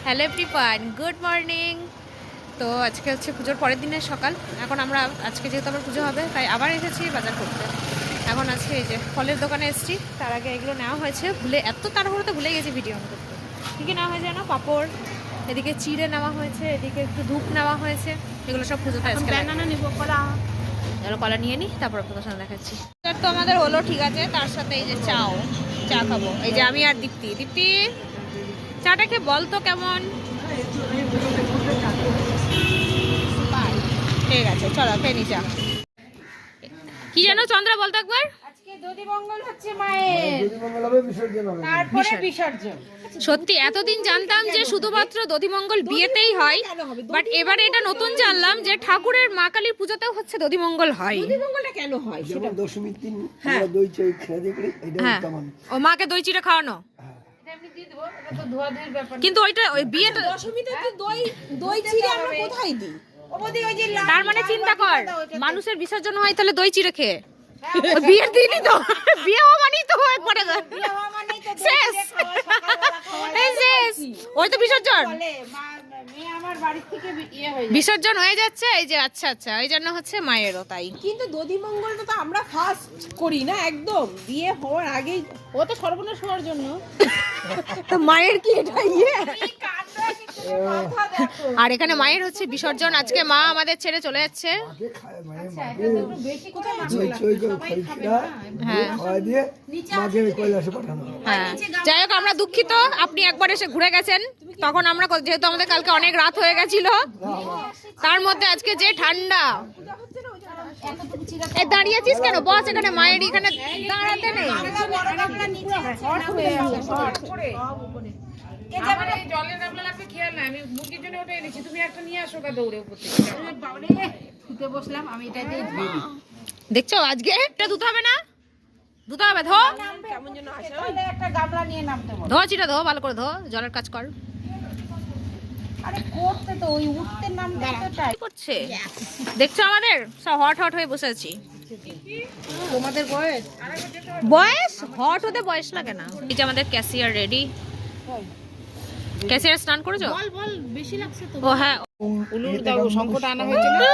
Hello everyone, good morning. তো আজকে হচ্ছে পুজোর পরের দিনের সকাল। এখন আমরা আজকে যেহেতু আবার পুজো হবে তাই আবার এসেছি বাজার করতে। এখন আজকে এই যে ফলের দোকানে এসেছি, তার আগে এগুলো নেওয়া হয়েছে, ভুলে এত তাড়াহুড়োতে ভুলে গেছি ভিডিও অন করতে। কী কী নেওয়া হয়েছে জানো? পাঁপড়, এদিকে চিড়ে নেওয়া হয়েছে, এদিকে একটু ধূপ নেওয়া হয়েছে। এগুলো সব পুজোতে আজকে এগুলো কলা নিয়ে নিই, তারপর আপনাদের সাথে দেখাচ্ছি। তো আমাদের হলো ঠিক আছে, তার সাথে এই যে চা খাবো। এই যে আমি আর দীপ্তি চাটা খেয়ে বলতো কেমন। ঠিক আছে, চলো খেয়ে নি চা। কি জানো চন্দ্রা, বলতো একবার। আজকে দধিমঙ্গল হচ্ছে মায়ের, দধিমঙ্গল হবে, বিসর্জন হবে, তারপরে বিসর্জন। সত্যি এতদিন জানতাম যে শুধুমাত্র দধিমঙ্গল বিয়েতেই হয়, বাট এবারে এটা নতুন জানলাম যে ঠাকুরের মা কালীর পুজোতেও হচ্ছে দধিমঙ্গল হয়। দধিমঙ্গলটা কেন হয় যেমন দশমীর দিন আমরা দই চিড়ে খেয়ে দিই, এটা তেমন। ও মাকে দই চিড়ে খাওয়ানো, এমনি দিয়ে দেবো, এটা তো ধোয়াধুয়ির ব্যাপার। কিন্তু ওইটা ওই বিয়েতে দশমীতে তো দই চিড়ে আমরা কোথায় দিই? ওবদি ওই যে তার মানে চিন্তা কর, মানুষের বিসর্জন হয় তাহলে দই চিড়ে খেয়ে। বিয়ের দিনই তো বিয়ে হওয়া মানেই তো হয়ে পড়ে যায়, বিয়ে হওয়া মানেই তো দই শেষ। চিড়ে খাওয়া, সকালবেলা খাওয়া, এই শেষ, ওই তো বিসর্জন। বলে মেয়ে আমার বাড়ি থেকে ইয়ে হয়ে যায়। বিসর্জন হয়ে যাচ্ছে এই যে। আচ্ছা, এই জন্য হচ্ছে মায়েরও তাই। কিন্তু দধিমঙ্গলটা তো আমরা ফার্স্ট করি না, একদম বিয়ে হওয়ার আগেই। ও তো সর্বনাশ হওয়ার জন্য। তো মায়ের কি এটা ইয়ে? আর এখানে মায়ের হচ্ছে বিসর্জন। আজকে মা আমাদের ছেড়ে চলে যাচ্ছে। হ্যাঁ, যাই হোক আমরা দুঃখিত, আপনি একবার এসে ঘুরে গেছেন। তখন আমরা যেহেতু আমাদের কালকে অনেক রাত হয়ে গেছিল, তার মধ্যে আজকে যে ঠান্ডা। দাঁড়িয়ে আছিস কেন? বস, এখানে মায়ের এখানে দাঁড়াতে নেই। দেখছো আজকে এটা ধুতে হবে না, ধুতে হবে। ধো একটা গামলা নিয়ে নামতে বল। ধো চিটা, ধো ভালো করে, ধো, জলের কাজ কর। আরে করতে তো ওই উঠতে নামতে তো চাই। কি করছে দেখছো? আমাদের সব হট হয়ে বসে আছি। তোমাদের বয়স হট হতে বয়স লাগে না। এই যে আমাদের ক্যাশিয়ার রেডি। ক্যাশিয়ার স্নান করেছো? বল বেশি লাগছে তো। ও হ্যাঁ, উলুর দাও সংকট আনা হয়েছে না।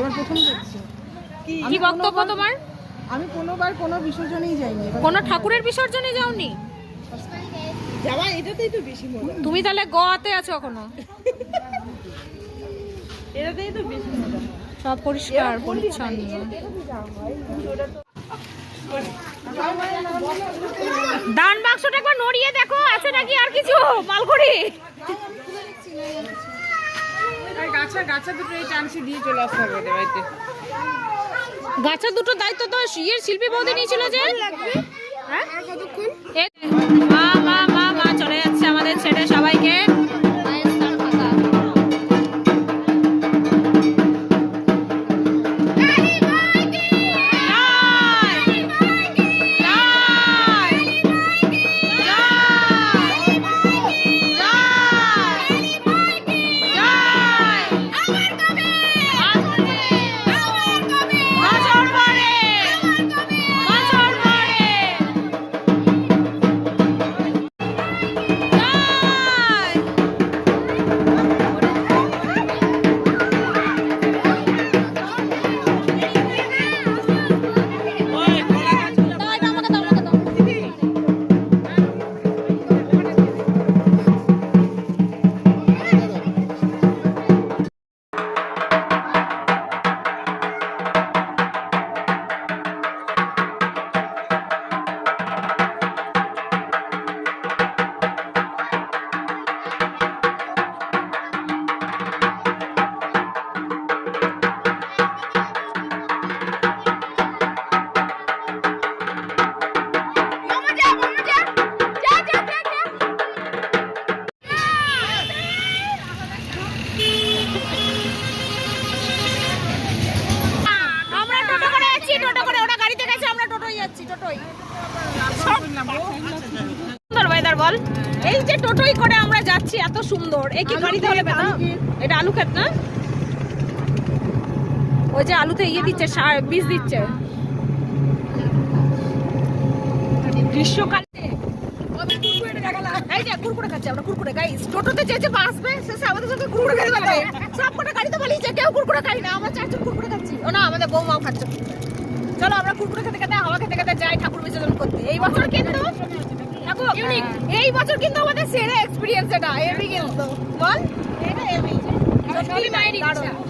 এবার প্রথম যাচ্ছি। কি বক্তব্য তোমার? আমি কোনোবার কোনো বিসর্জনেই যাইনি। কোনো ঠাকুরের বিসর্জনে যাওনি? যাওয়া এটাতেই তো বেশি মজা। তুমি তাহলে গোয়াতে আছো এখনো? এটাতেই তো বেশি মজা। সব পরিষ্কার পরিচ্ছন্ন। দান বাক্সটা একবার নড়িয়ে দেখো আছে নাকি আর কিছু মালকড়ি। গাছা দুটো এই চান্সি দিয়ে চলে আসতে হবে ওদের বাড়িতে। গাছা দুটো দায়িত্ব তো ইয়ের শিল্পী বৌদি নিয়েছিল যে। হ্যাঁ? মা মা মা মা চলে যাচ্ছে আমাদের ছেড়ে সবাইকে। বল এই যে টোটোই করে আমরা যাচ্ছি এত সুন্দর। এই কি গাড়িতে হলে না? এটা আলু ক্ষেত না? ওই যে আলুতে ইয়ে দিচ্ছে, বীজ দিচ্ছে। গ্রীষ্মকালে এই যে কুরকুরে খাচ্ছে আমরা, কুরকুরে গাইস। টোটোতে যে বাসবে সে আমাদের সঙ্গে কুরকুরে খেতে পারবে। সব কটা গাড়িতে পালিয়েছে, কেউ কুরকুরে খাই না। আমরা চারজন কুরকুরে খাচ্ছি। ও না, আমাদের বৌমাও খাচ্ছে। চলো আমরা কুরকুরে খেতে খেতে হাওয়া খেতে খেতে যাই ঠাকুর বিসর্জন করতে। এই বছর কিন্তু এই বছর কিন্তু আমাদের সেরা এক্সপেরিয়েন্স এটা। এমনি কিন্তু বল এটা এমনি সত্যি মাইরি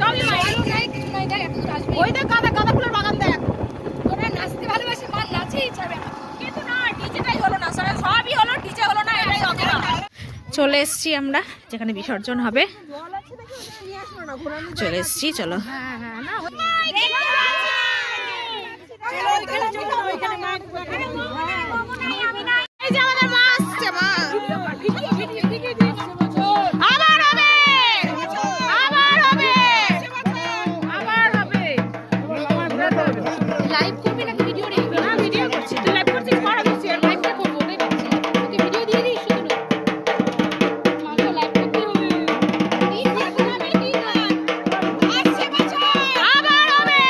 সবই মাইরি। ওই দেখ গাঁদা ফুলের বাগান দেখ। তোরা নাচতে ভালোবাসি, মাল নাচেই ছাড়বে কিন্তু না, ডিজেটাই হলো না। সবই হলো, ডিজে হলো না, এটাই অকেরা। চলে এসছি আমরা যেখানে বিসর্জন হবে। চলে এসছি, চলো। এই যে আমাদের মা আসছে, মা আবার হবে, আবার হবে, আবার হবে। লাইভ করবি নাকি ভিডিও রে? না, ভিডিও করছি। তুই লাইভ করছিস? কর, আমি শেয়ার লাইভটা করব। ওটাই ভাবছি তুই ভিডিও দিয়ে দিস শুধু। মাকে লাইভ করতে হবে। এই দেখো আমি কি আসছে বাচ্চা। আবার হবে,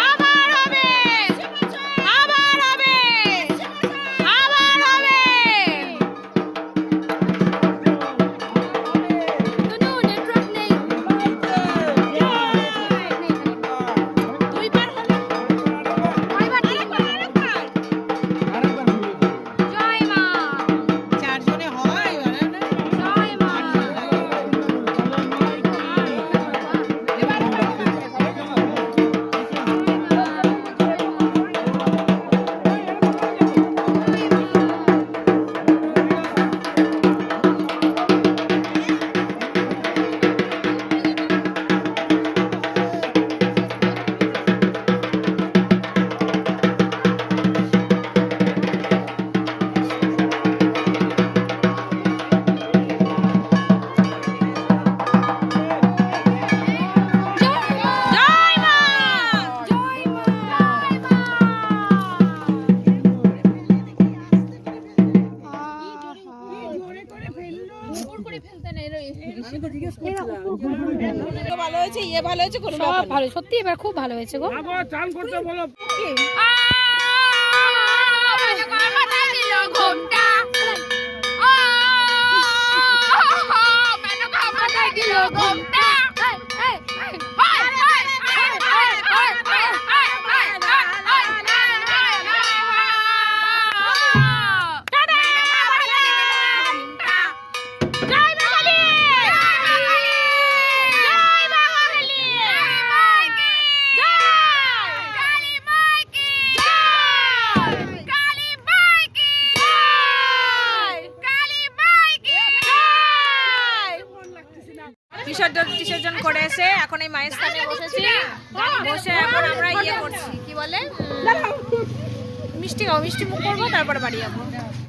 আবার হবে, আবার হবে, আবার হবে। কোনো নেটওয়ার্ক নেই। দুইবার হলো, কয়বার তিনবার? জয় মা, চারজনে হয় এবারে না? জয় মা। জয় মা, জয় মা, জয় মা। ভালো হয়েছে, ইয়ে ভালো হয়েছে, কোনো সব ভালো, সত্যি এবার খুব ভালো হয়েছে গো। চান করতে বলো। বিসর্জন করে এসে এখন এই মায়ের স্থানে বসেছি, বসে এখন আমরা ইয়ে করছি কি বলে মিষ্টি মুখ করবো, তারপরে বাড়ি যাবো।